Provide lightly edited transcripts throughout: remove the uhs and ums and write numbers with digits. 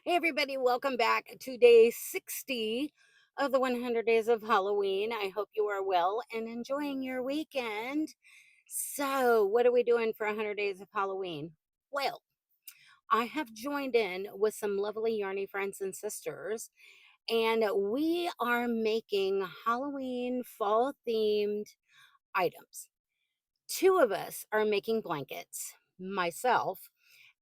Hey, everybody, welcome back to day 60 of the 100 Days of Halloween. I hope you are well and enjoying your weekend. So, what are we doing for 100 Days of Halloween? Well, I have joined in with some lovely yarny friends and sisters, and we are making Halloween fall themed items. Two of us are making blankets. Myself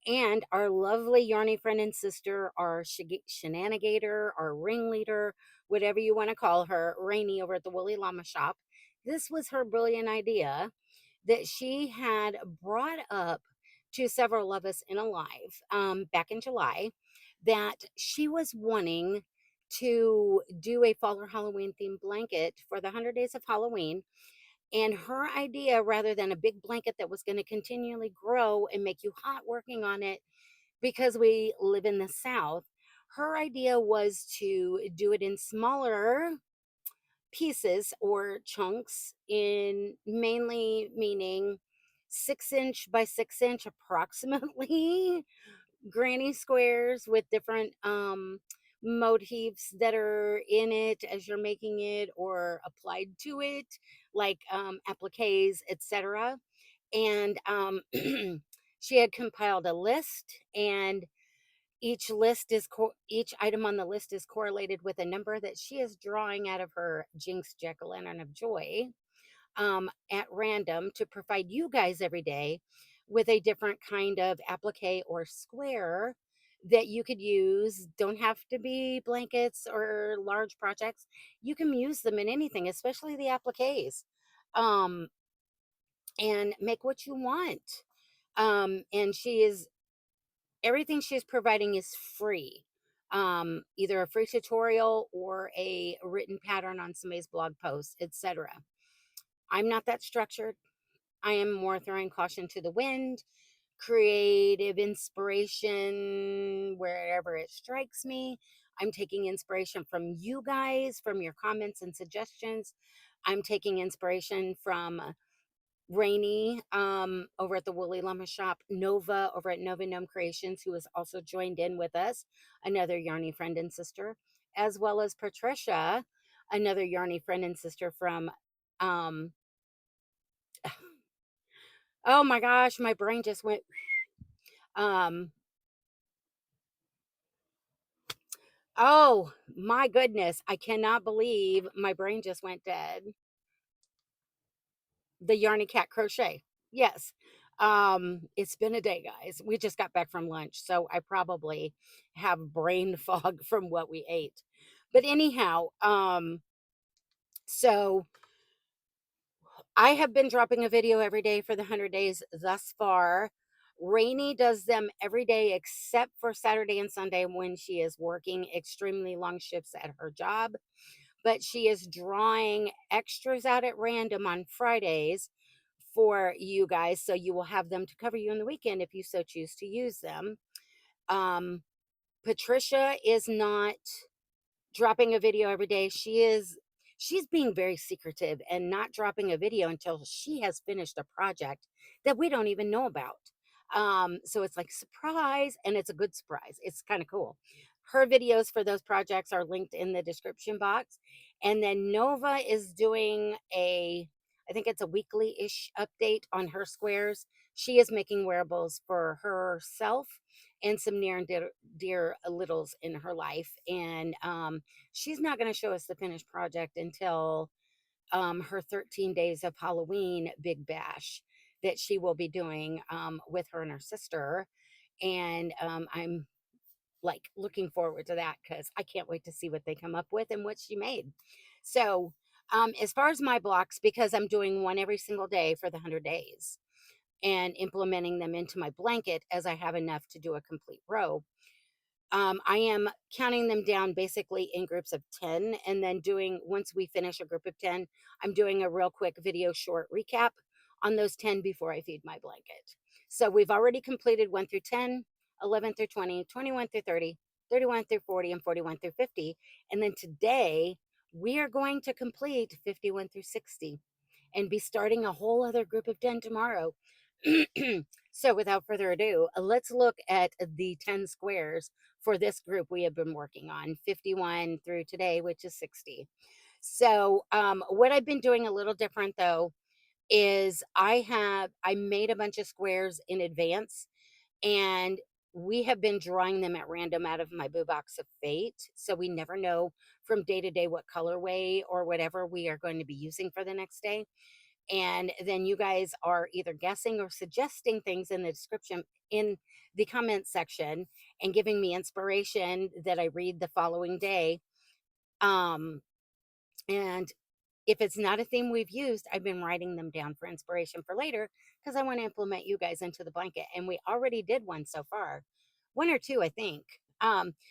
and our lovely yarny friend and sister, our shenanigator, our ringleader, whatever you want to call her, Ranee over at the Woolly Llama Shop. This was her brilliant idea that she had brought up to several of us in a live back in July, that she was wanting to do a fall or Halloween themed blanket for the 100 Days of Halloween. And her idea, rather than a big blanket that was going to continually grow and make you hot working on it, because we live in the South, her idea was to do it in smaller pieces or chunks, in mainly meaning 6 inch by 6 inch approximately granny squares with different motifs that are in it as you're making it or applied to it, like appliques, etc. And she had compiled a list, and each item on the list is correlated with a number that she is drawing out of her Jinx Jack-o'-lantern of joy, at random, to provide you guys every day with a different kind of applique or square that you could use. Don't have to be blankets or large projects. You can use them in anything, especially the appliques, um, and make what you want. And she is everything she's providing is free. Either a free tutorial or a written pattern on somebody's blog post, etc. I'm not that structured. I am more throwing caution to the wind, creative inspiration wherever it strikes me. I'm taking inspiration from you guys, from your comments and suggestions. I'm taking inspiration from Rainey, over at the Woolly Llama Shop, Nova over at Nova Gnome Creations, who has also joined in with us, another yarny friend and sister, as well as Patricia, another yarny friend and sister from, um, oh my gosh, my brain just went, um, oh my goodness, I cannot believe my brain just went dead. The Yarny Cat Crochet. Yes. It's been a day, guys. We just got back from lunch, so I probably have brain fog from what we ate. But anyhow, so I have been dropping a video every day for the 100 days thus far. Rainey does them every day except for Saturday and Sunday when she is working extremely long shifts at her job. But she is drawing extras out at random on Fridays for you guys, so you will have them to cover you in the weekend if you so choose to use them. Um, Patricia is not dropping a video every day. She's being very secretive and not dropping a video until she has finished a project that we don't even know about. So it's like surprise, and it's a good surprise. It's kind of cool. Her videos for those projects are linked in the description box. And then Nova is doing I think it's a weekly-ish update on her squares. She is making wearables for herself and some near and dear littles in her life. And she's not going to show us the finished project until her 13 days of Halloween big bash that she will be doing with her and her sister. And I'm like looking forward to that because I can't wait to see what they come up with and what she made. So, as far as my blocks, because I'm doing one every single day for the 100 days and implementing them into my blanket as I have enough to do a complete row, I am counting them down basically in groups of 10, and then once we finish a group of 10, I'm doing a real quick video short recap on those 10 before I feed my blanket. So we've already completed 1 through 10, 11 through 20, 21 through 30, 31 through 40, and 41 through 50. And then today we are going to complete 51 through 60 and be starting a whole other group of 10 tomorrow. So without further ado, let's look at the 10 squares for this group we have been working on, 51 through today, which is 60. So what I've been doing a little different though is I made a bunch of squares in advance, and we have been drawing them at random out of my boo box of fate. So we never know from day to day what colorway or whatever we are going to be using for the next day. And then you guys are either guessing or suggesting things in the description, in the comment section, and giving me inspiration that I read the following day. Um, and if it's not a theme we've used, I've been writing them down for inspiration for later because I want to implement you guys into the blanket. And we already did one so far, one or two, I think.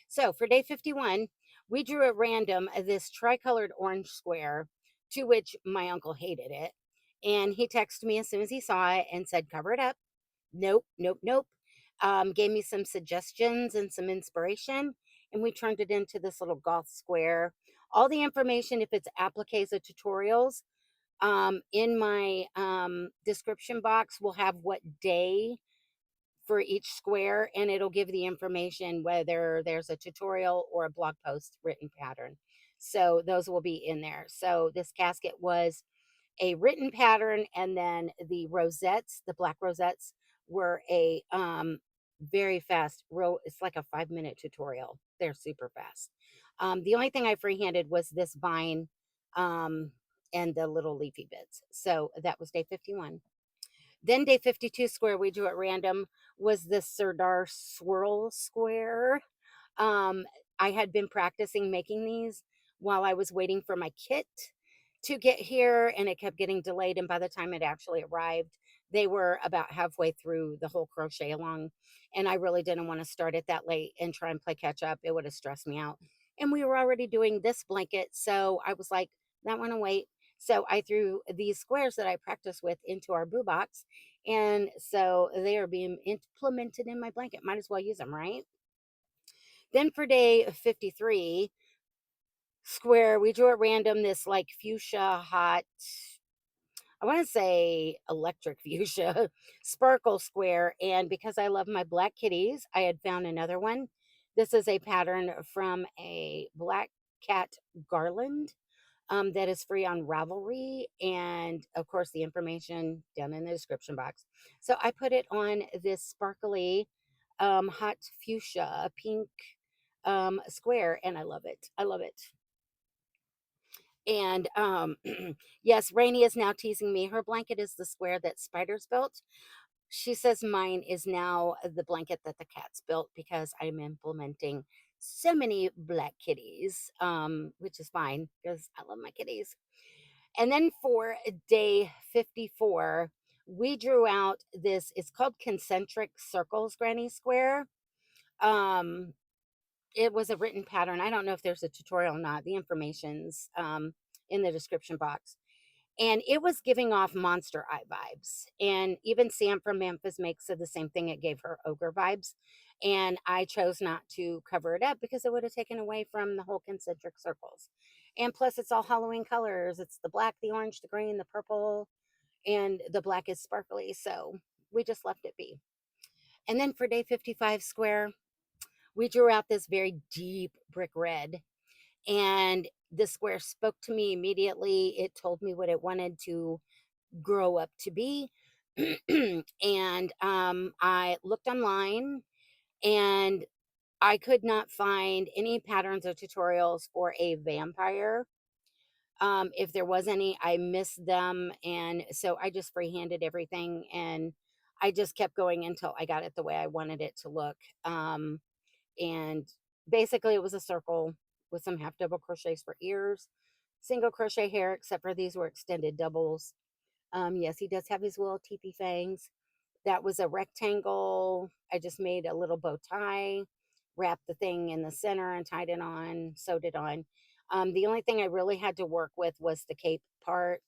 So for day 51, we drew at random this tricolored orange square, to which my uncle hated it. And he texted me as soon as he saw it and said, cover it up. Nope, nope, nope. Gave me some suggestions and some inspiration, and we turned it into this little goth square. All the information, if it's appliques or tutorials, in my description box will have what day for each square, and it'll give the information whether there's a tutorial or a blog post written pattern. So those will be in there. So this casket was a written pattern, and then the rosettes, the black rosettes, were a very fast it's like a 5-minute tutorial. They're super fast. The only thing I freehanded was this vine um and the little leafy bits. So that was day 51. Then day 52 square we drew at random was the Sirdar Swirl Square. um, I had been practicing making these while I was waiting for my kit to get here, and it kept getting delayed. And by the time it actually arrived, they were about halfway through the whole crochet along. And I really didn't want to start it that late and try and play catch up. It would have stressed me out. And we were already doing this blanket. So I was like, that one will wait. So I threw these squares that I practiced with into our boo box. And so they are being implemented in my blanket. Might as well use them, right? Then for day 53 square, we drew at random this like fuchsia hot, I want to say electric fuchsia sparkle square. And because I love my black kitties, I had found another one. This is a pattern from a black cat garland that is free on Ravelry. And of course, the information down in the description box. So I put it on this sparkly hot fuchsia pink square, and I love it. I love it. And yes, Rainey is now teasing me. Her blanket is the square that Spiders built. She says mine is now the blanket that the cats built because I'm implementing so many black kitties, which is fine because I love my kitties. And then for day 54, we drew out this, it's called concentric circles granny square. Um, it was a written pattern. I don't know if there's a tutorial or not. The information's in the description box. And it was giving off Monster Eye vibes. And even Sam from Memphis Makes said the same thing. It gave her ogre vibes. And I chose not to cover it up because it would have taken away from the whole concentric circles. And plus, it's all Halloween colors. It's the black, the orange, the green, the purple, and the black is sparkly. So we just left it be. And then for day 55 square, we drew out this very deep brick red, and the square spoke to me immediately. It told me what it wanted to grow up to be. And I looked online, and I could not find any patterns or tutorials for a vampire. If there was any, I missed them. And so I just freehanded everything, and I just kept going until I got it the way I wanted it to look. And basically it was a circle with some half double crochets for ears, single crochet hair, except for these were extended doubles. Yes, he does have his little teepee fangs. That was a rectangle. I just made a little bow tie, wrapped the thing in the center and tied it on, sewed it on. The only thing I really had to work with was the cape part.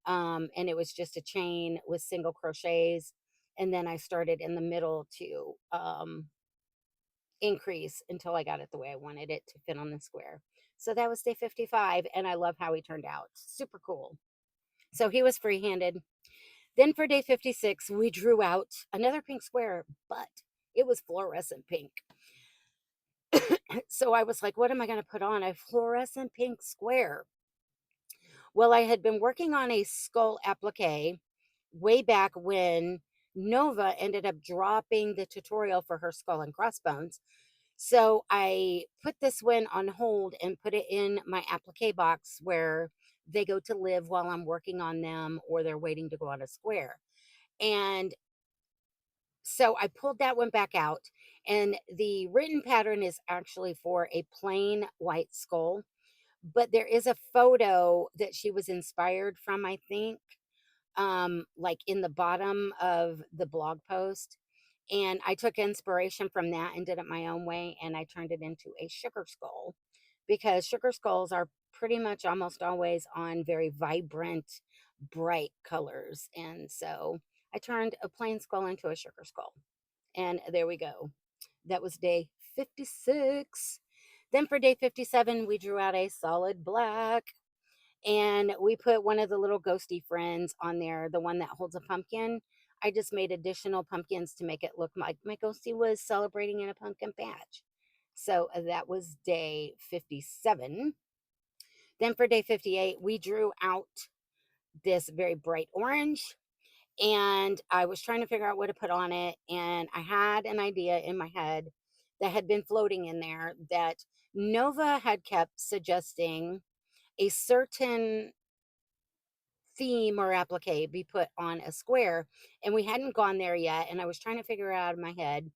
And it was just a chain with single crochets. And then I started in the middle to increase until I got it the way I wanted it to fit on the square. So that was day 55, and I love how he turned out. Super cool. So he was free-handed. Then for day 56, we drew out another pink square, but it was fluorescent pink. So I was like, what am I going to put on? A fluorescent pink square. Well, I had been working on a skull applique way back when Nova ended up dropping the tutorial for her skull and crossbones. So I put this one on hold and put it in my applique box where they go to live while I'm working on them or they're waiting to go on a square. And so I pulled that one back out, and the written pattern is actually for a plain white skull, but there is a photo that she was inspired from, I think, like in the bottom of the blog post. And I took inspiration from that and did it my own way, and I turned it into a sugar skull because sugar skulls are pretty much almost always on very vibrant, bright colors. And so I turned a plain skull into a sugar skull. And there we go. That was day 56. Then for day 57, we drew out a solid black and we put one of the little ghosty friends on there, the one that holds a pumpkin. I just made additional pumpkins to make it look like my ghosty was celebrating in a pumpkin patch. So that was day 57. Then for day 58, we drew out this very bright orange, and I was trying to figure out what to put on it. And I had an idea in my head that had been floating in there that Nova had kept suggesting a certain theme or applique be put on a square, and we hadn't gone there yet, and I was trying to figure it out in my head.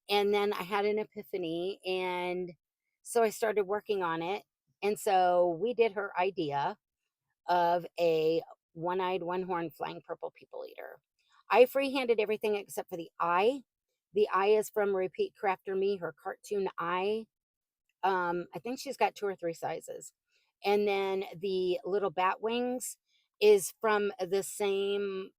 And then I had an epiphany, and so I started working on it. And so we did her idea of a one-eyed, one-horned flying purple people eater. I freehanded everything except for the eye. The eye is from Repeat Crafter Me, her cartoon eye. I think she's got 2 or 3 sizes. And then the little bat wings is from the same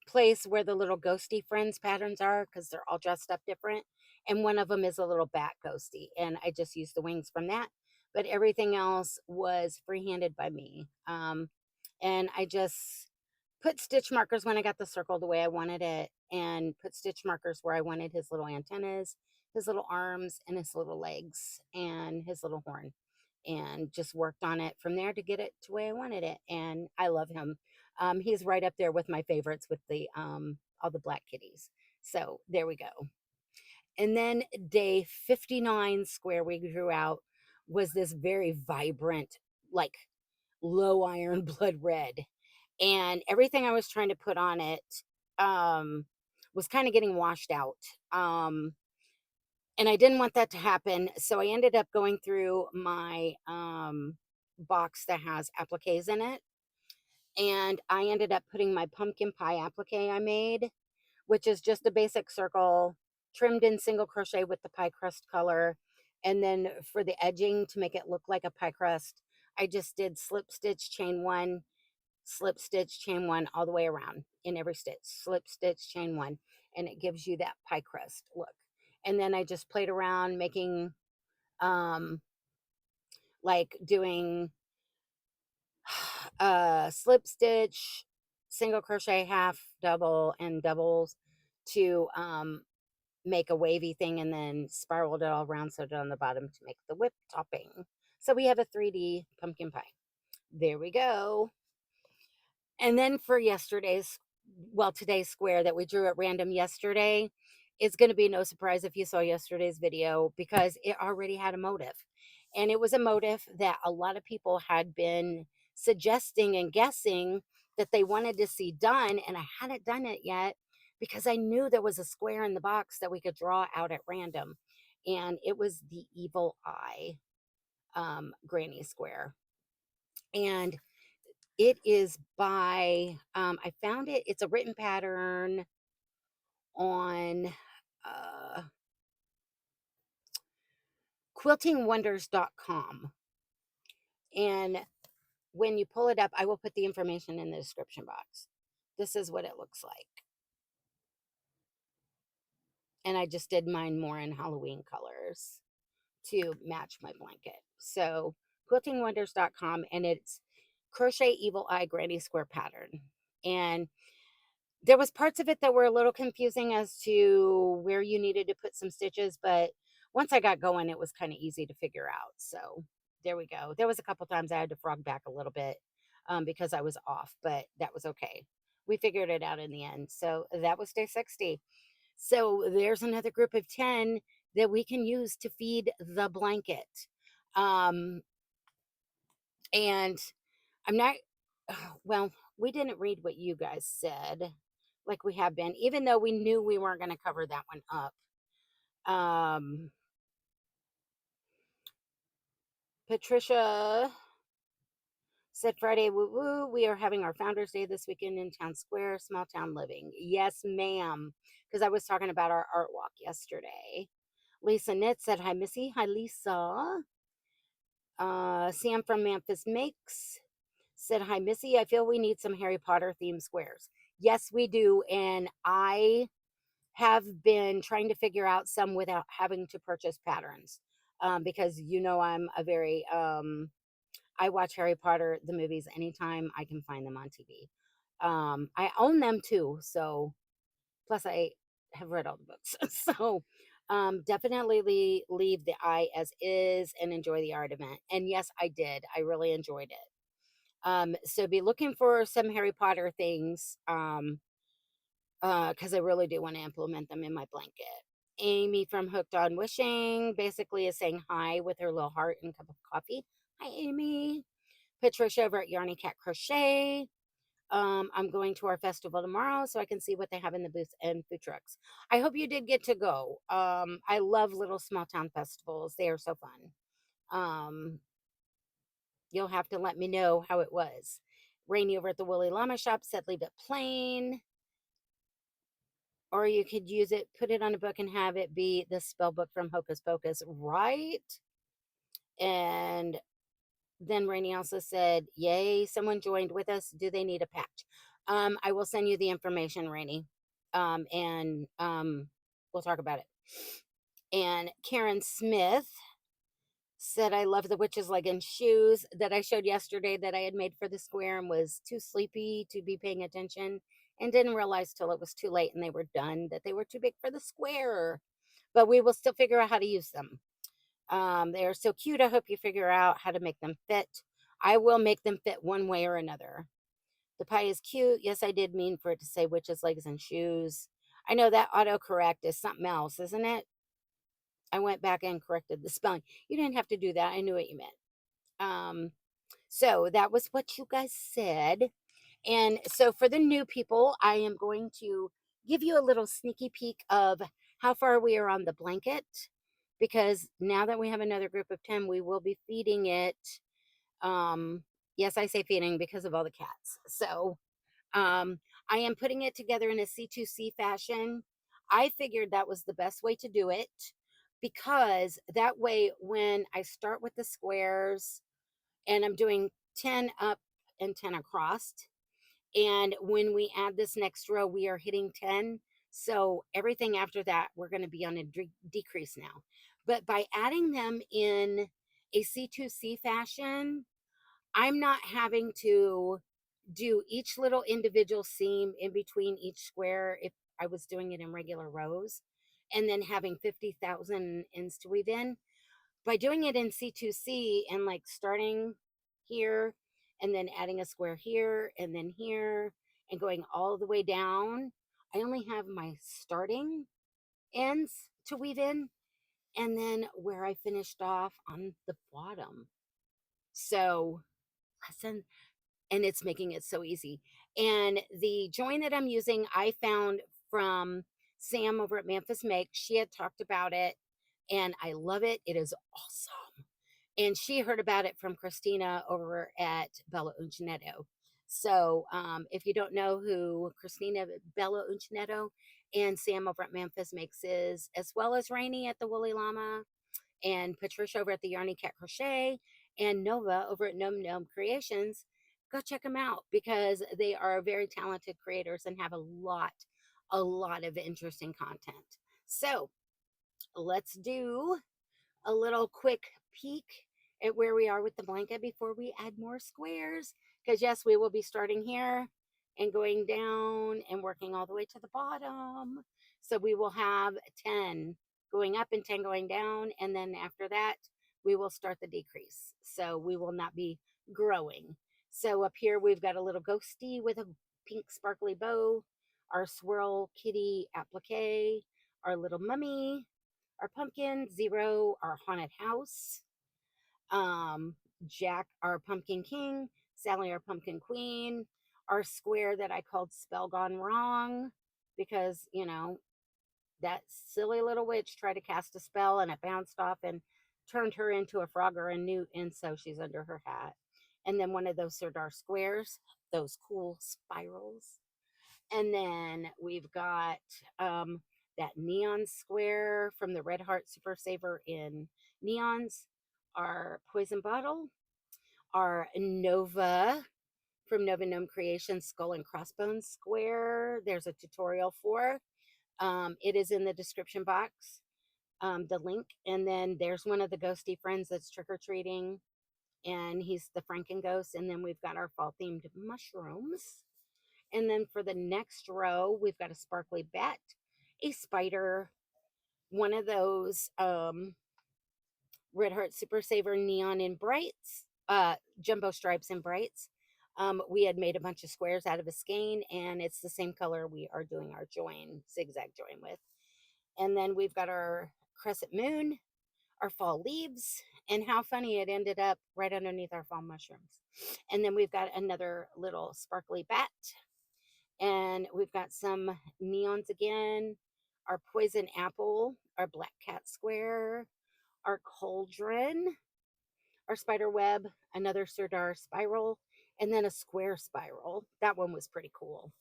place where the little ghosty friends patterns are, because they're all dressed up different. And one of them is a little bat ghosty. And I just used the wings from that. But everything else was freehanded by me. And I just put stitch markers when I got the circle the way I wanted it, and put stitch markers where I wanted his little antennas, his little arms, and his little legs, and his little horn. And just worked on it from there to get it to the way I wanted it. And I love him. He's right up there with my favorites with the all the black kitties. So there we go. And then day 59 square we drew out was this very vibrant, like low iron blood red. And everything I was trying to put on it um, was kind of getting washed out. And I didn't want that to happen. So I ended up going through my box that has appliques in it. And I ended up putting my pumpkin pie applique I made, which is just a basic circle trimmed in single crochet with the pie crust color. And then for the edging to make it look like a pie crust, I just did slip stitch, chain one, slip stitch, chain one all the way around in every stitch, slip stitch, chain one, and it gives you that pie crust look. And then I just played around making um like doing slip stitch, single crochet, half, double, and doubles to make a wavy thing, and then spiraled it all around, sewed it on the bottom to make the whip topping. So we have a 3D pumpkin pie. There we go. And then for today's square that we drew at random yesterday, it's going to be no surprise if you saw yesterday's video because it already had a motive. And it was a motive that a lot of people had been suggesting and guessing that they wanted to see done. And I hadn't done it yet because I knew there was a square in the box that we could draw out at random. And it was the evil eye granny square. And it is by, I found it, it's a written pattern on uh, quiltingwonders.com. And when you pull it up, I will put the information in the description box. This is what it looks like. And I just did mine more in Halloween colors to match my blanket. So quiltingwonders.com, and it's Crochet Evil Eye Granny Square pattern. And there was parts of it that were a little confusing as to where you needed to put some stitches, but once I got going, it was kind of easy to figure out. So there we go. There was a couple times I had to frog back a little bit because I was off, but that was okay. We figured it out in the end. So that was day 60. So there's another group of 10 that we can use to feed the blanket. Um, and I'm not, well, we didn't read what you guys said like we have been, even though we knew we weren't going to cover that one up. Patricia said Friday, woo woo, we are having our Founders Day this weekend in Town Square, small town living. Yes, ma'am. Because I was talking about our art walk yesterday. Lisa Knit said, hi, Missy. Hi, Lisa. Sam from Memphis Makes said, hi, Missy. I feel we need some Harry Potter themed squares. Yes, we do. And I have been trying to figure out some without having to purchase patterns. Because I'm a very I watch Harry Potter the movies anytime I can find them on TV. I own them too, so plus I have read all the books. So definitely leave the eye as is and enjoy the art event. And yes, I did. I really enjoyed it. So be looking for some Harry Potter things. Because I really do want to implement them in my blanket. Amy from Hooked on Wishing basically is saying hi with her little heart and cup of coffee. Hi, Amy. Patricia over at Yarny Cat Crochet. I'm going to our festival tomorrow so I can see what they have in the booths and food trucks. I hope you did get to go. I love little small town festivals. They are so fun. Um, you'll have to let me know how it was. Rainey over at the Woolly Llama shop said leave it plain. Or you could use it, put it on a book and have it be the spell book from Hocus Pocus, right? And then Rainey also said, yay, someone joined with us. Do they need a patch? I will send you the information, Rainey. And we'll talk about it. And Karen Smith said, I love the witch's leg and shoes that I showed yesterday that I had made for the square and was too sleepy to be paying attention and didn't realize till it was too late and they were done that they were too big for the square. But we will still figure out how to use them. They are so cute. I hope you figure out how to make them fit. I will make them fit one way or another. The pie is cute. Yes, I did mean for it to say witch's legs and shoes. I know that autocorrect is something else, isn't it? I went back and corrected the spelling. You didn't have to do that. I knew what you meant. So that was what you guys said. And so for the new people, I am going to give you a little sneaky peek of how far we are on the blanket, because now that we have another group of 10, we will be feeding it. Yes, I say feeding because of all the cats. So I am putting it together in a C2C fashion. I figured that was the best way to do it because that way when I start with the squares and I'm doing 10 up and 10 across, and when we add this next row, we are hitting 10. So everything after that, we're going to be on a decrease now. But by adding them in a C2C fashion, I'm not having to do each little individual seam in between each square if I was doing it in regular rows and then having 50,000 ends to weave in. By doing it in C2C and like starting here and then adding a square here and then here and going all the way down, I only have my starting ends to weave in and then where I finished off on the bottom. So listen, and it's making it so easy. And the join that I'm using, I found from Sam over at Memphis Make. She had talked about it and I love it. It is awesome. And she heard about it from Christina over at Bella Uncinetto. So if you don't know who Christina Bella Uncinetto and Sam over at Memphis Makes is, as well as Rainey at the Woolly Llama and Patricia over at the Yarny Cat Crochet and Nova over at Gnome Gnome Creations, go check them out because they are very talented creators and have a lot of interesting content. So let's do a little quick peek at where we are with the blanket before we add more squares. Because yes, we will be starting here and going down and working all the way to the bottom. So we will have 10 going up and 10 going down. And then after that, we will start the decrease. So we will not be growing. So up here, we've got a little ghosty with a pink sparkly bow, our swirl kitty applique, our little mummy, our pumpkin, Zero, our haunted house, um, Jack, our pumpkin king, Sally, our pumpkin queen, our square that I called Spell Gone Wrong because, you know, that silly little witch tried to cast a spell and it bounced off and turned her into a frog or a newt, and so she's under her hat. And then one of those Sirdar squares, those cool spirals. And then we've got that neon square from the Red Heart Super Saver in neons, our poison bottle, our Nova from Nova Gnome Creation Skull and Crossbones square. There's a tutorial for. It is in the description box, the link. And then there's one of the ghosty friends that's trick or treating, and he's the Franken ghost. And then we've got our fall themed mushrooms. And then for the next row, we've got a sparkly bat, a spider, one of those Red Heart Super Saver neon in brights, jumbo stripes in brights. We had made a bunch of squares out of a skein, and it's the same color we are doing our join, zigzag join with. And then we've got our crescent moon, our fall leaves, and how funny it ended up right underneath our fall mushrooms. And then we've got another little sparkly bat, and we've got some neons again, our poison apple, our black cat square, our cauldron, our spider web, another Sirdar spiral, and then a square spiral. That one was pretty cool.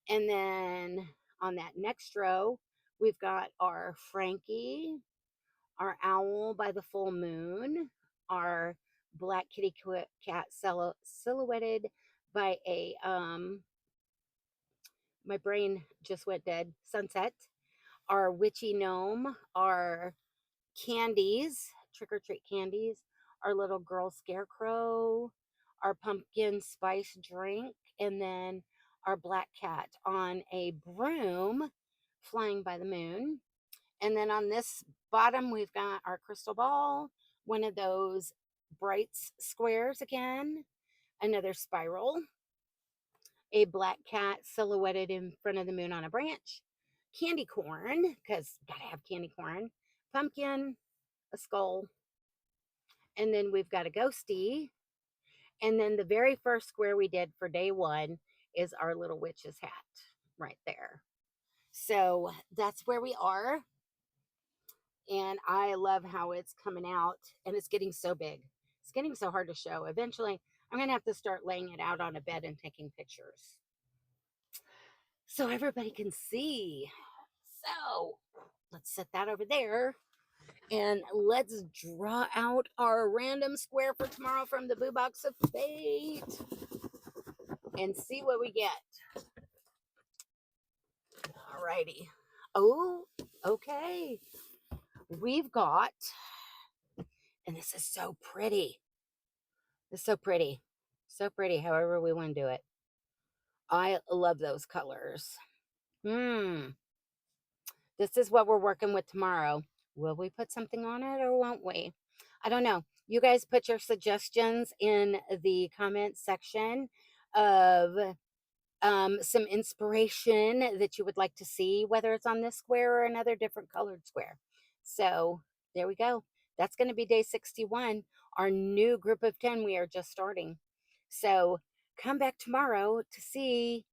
And then on that next row, we've got our Frankie, our owl by the full moon, our black kitty cat silhouetted by a my brain just went dead, sunset, our witchy gnome, our candies, trick or treat candies, our little girl scarecrow, our pumpkin spice drink, and then our black cat on a broom flying by the moon. And then on this bottom, we've got our crystal ball, one of those brights squares again, another spiral, a black cat silhouetted in front of the moon on a branch, candy corn, because gotta have candy corn, pumpkin, a skull, and then we've got a ghosty. And then the very first square we did for day one is our little witch's hat right there. So that's where we are. And I love how it's coming out, and it's getting so big. It's getting so hard to show. Eventually, I'm going to have to start laying it out on a bed and taking pictures so everybody can see. So let's set that over there. And let's draw out our random square for tomorrow from the Boo Box of Fate and see what we get. Alrighty. Oh, okay. We've got, and this is so pretty. It's so pretty. So pretty, however we want to do it. I love those colors. This is what we're working with tomorrow. Will we put something on it or won't we? I don't know. You guys put your suggestions in the comment section of some inspiration that you would like to see, whether it's on this square or another different colored square. So there we go. That's going to be day 61. Our new group of 10, we are just starting. So come back tomorrow to see,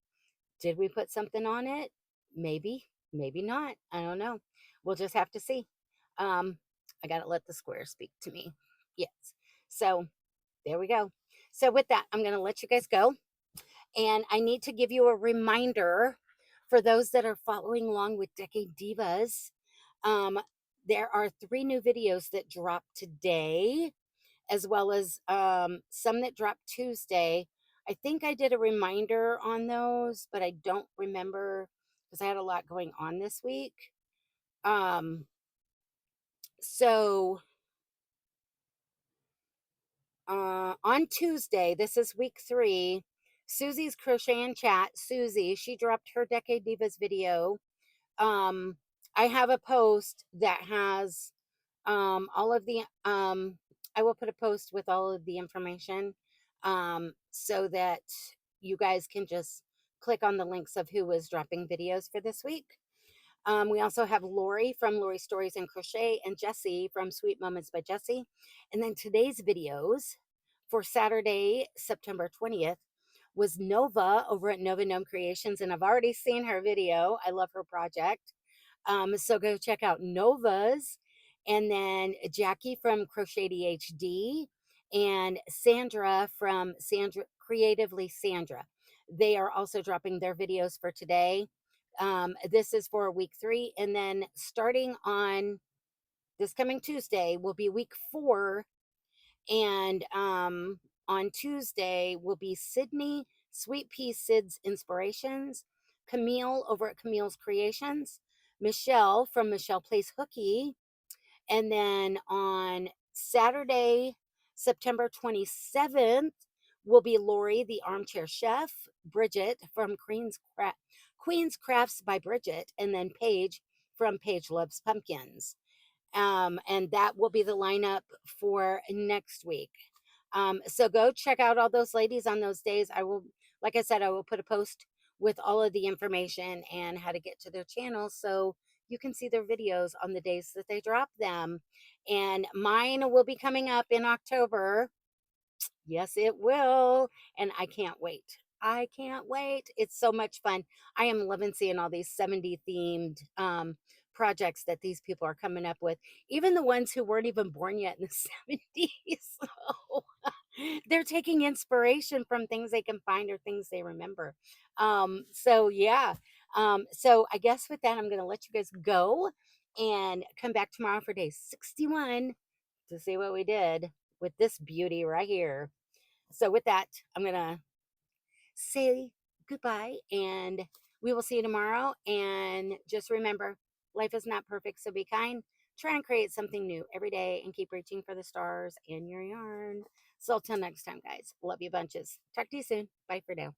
did we put something on it? Maybe, maybe not. I don't know. We'll just have to see. I got to let the square speak to me. Yes. So there we go. So with that, I'm going to let you guys go. And I need to give you a reminder for those that are following along with Decade Divas. There are 3 new videos that drop today, as well as some that drop Tuesday. I think I did a reminder on those, but I don't remember because I had a lot going on this week. So On Tuesday, this is week 3, Susie's Crochet and Chat. Susie, she dropped her Decade Divas video. Um, I have a post that has all of the I will put a post with all of the information so that you guys can just click on the links of who was dropping videos for this week. We also have Lori from Lori Stories and Crochet and Jessie from Sweet Moments by Jessie. And then today's videos for Saturday, September 20th was Nova over at Nova Gnome Creations. And I've already seen her video. I love her project. So go check out Nova's. And then Jackie from Crochet HD and Sandra from Sandra Creatively Sandra. They are also dropping their videos for today. This is for week 3. And then starting on this coming Tuesday will be week 4. And on Tuesday will be Sydney, Sweet Pea Sid's Inspirations, Camille over at Camille's Creations, Michelle from Michelle Plays Hooky. And then on Saturday, September 27th, will be Lori, the Armchair Chef, Bridget from Queen's Crafts by Bridget, and then Paige from Paige Loves Pumpkins. And that will be the lineup for next week. So go check out all those ladies on those days. I will, like I said, I will put a post with all of the information and how to get to their channel so you can see their videos on the days that they drop them. And mine will be coming up in October. Yes, it will. And I can't wait. I can't wait. It's so much fun. I am loving seeing all these 70 themed projects that these people are coming up with, even the ones who weren't even born yet in the 70s. So they're taking inspiration from things they can find or things they remember. So yeah. So I guess with that, I'm going to let you guys go and come back tomorrow for day 61 to see what we did with this beauty right here. So with that, I'm going to say goodbye and we will see you tomorrow. And just remember, life is not perfect, so be kind. Try and create something new every day and keep reaching for the stars in your yarn. So till next time, guys, love you bunches. Talk to you soon. Bye for now.